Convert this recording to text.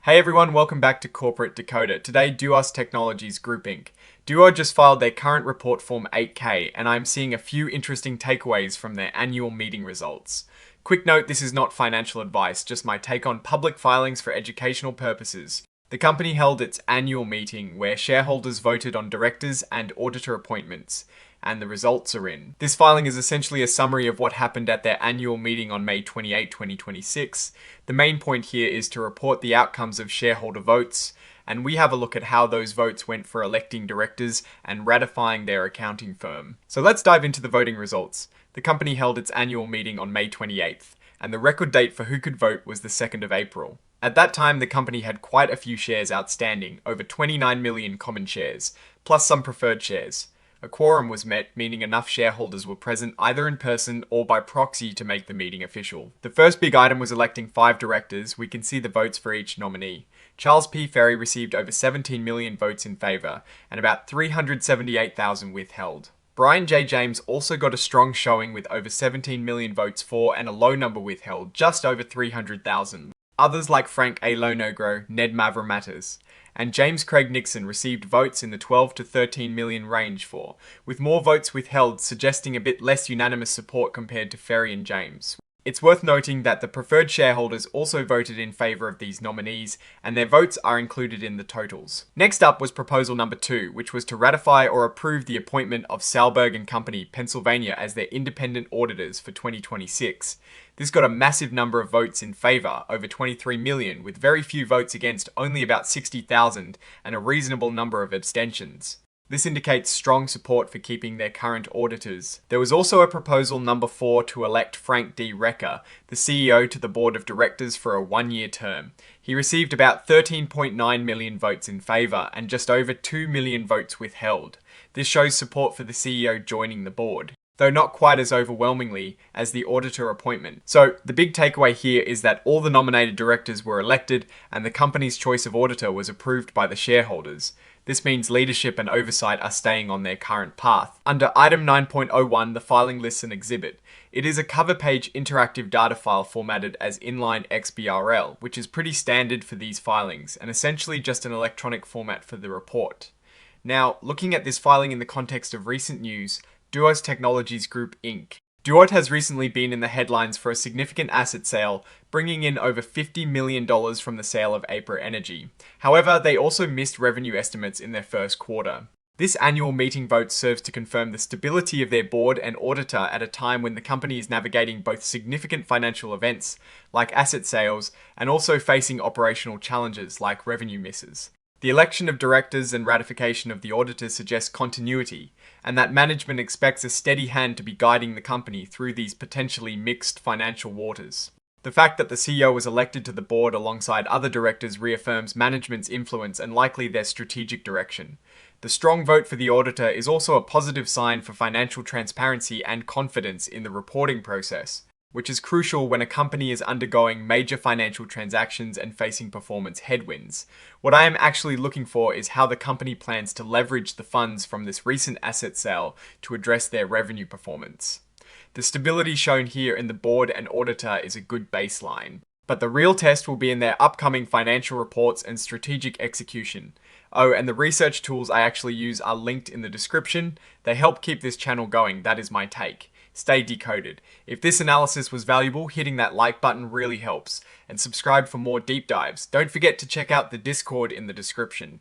Hey everyone, welcome back to Corporate Decoder. Today, DUOT Technologies Group Inc. DUOT just filed their current report form 8K, and I'm seeing a few interesting takeaways from their annual meeting results. Quick note, this is not financial advice, just my take on public filings for educational purposes. The company held its annual meeting where shareholders voted on directors and auditor appointments, and the results are in. This filing is essentially a summary of what happened at their annual meeting on May 28, 2026. The main point here is to report the outcomes of shareholder votes, and we have a look at how those votes went for electing directors and ratifying their accounting firm. So let's dive into the voting results. The company held its annual meeting on May 28th, and the record date for who could vote was the 2nd of April. At that time, the company had quite a few shares outstanding, over 29 million common shares, plus some preferred shares. A quorum was met, meaning enough shareholders were present either in person or by proxy to make the meeting official. The first big item was electing 5 directors. We can see the votes for each nominee. Charles P. Ferry received over 17 million votes in favour and about 378,000 withheld. Brian J. James also got a strong showing with over 17 million votes for and a low number withheld, just over 300,000. Others like Frank A. Lonegro, Ned Mavramatis, and James Craig Nixon received votes in the 12 to 13 million range for, with more votes withheld suggesting a bit less unanimous support compared to Ferry and James. It's worth noting that the preferred shareholders also voted in favour of these nominees, and their votes are included in the totals. Next up was proposal number 2, which was to ratify or approve the appointment of Salberg and Company, Pennsylvania as their independent auditors for 2026. This got a massive number of votes in favour, over 23 million, with very few votes against, only about 60,000, and a reasonable number of abstentions. This indicates strong support for keeping their current auditors. There was also a proposal number 4 to elect Frank D. Recker, the CEO, to the board of directors for a 1-year term. He received about 13.9 million votes in favour and just over 2 million votes withheld. This shows support for the CEO joining the board, though not quite as overwhelmingly as the auditor appointment. So the big takeaway here is that all the nominated directors were elected and the company's choice of auditor was approved by the shareholders. This means leadership and oversight are staying on their current path. Under item 9.01, the filing lists an exhibit. It is a cover page interactive data file formatted as inline XBRL, which is pretty standard for these filings and essentially just an electronic format for the report. Now, looking at this filing in the context of recent news, DUOT Technologies Group Inc. DUOT has recently been in the headlines for a significant asset sale, bringing in over $50 million from the sale of Aper Energy. However, they also missed revenue estimates in their first quarter. This annual meeting vote serves to confirm the stability of their board and auditor at a time when the company is navigating both significant financial events, like asset sales, and also facing operational challenges, like revenue misses. The election of directors and ratification of the auditor suggests continuity, and that management expects a steady hand to be guiding the company through these potentially mixed financial waters. The fact that the CEO was elected to the board alongside other directors reaffirms management's influence and likely their strategic direction. The strong vote for the auditor is also a positive sign for financial transparency and confidence in the reporting process, which is crucial when a company is undergoing major financial transactions and facing performance headwinds. What I am actually looking for is how the company plans to leverage the funds from this recent asset sale to address their revenue performance. The stability shown here in the board and auditor is a good baseline, but the real test will be in their upcoming financial reports and strategic execution. Oh, and the research tools I actually use are linked in the description. They help keep this channel going, that is my take. Stay decoded. If this analysis was valuable, hitting that like button really helps, and subscribe for more deep dives. Don't forget to check out the Discord in the description.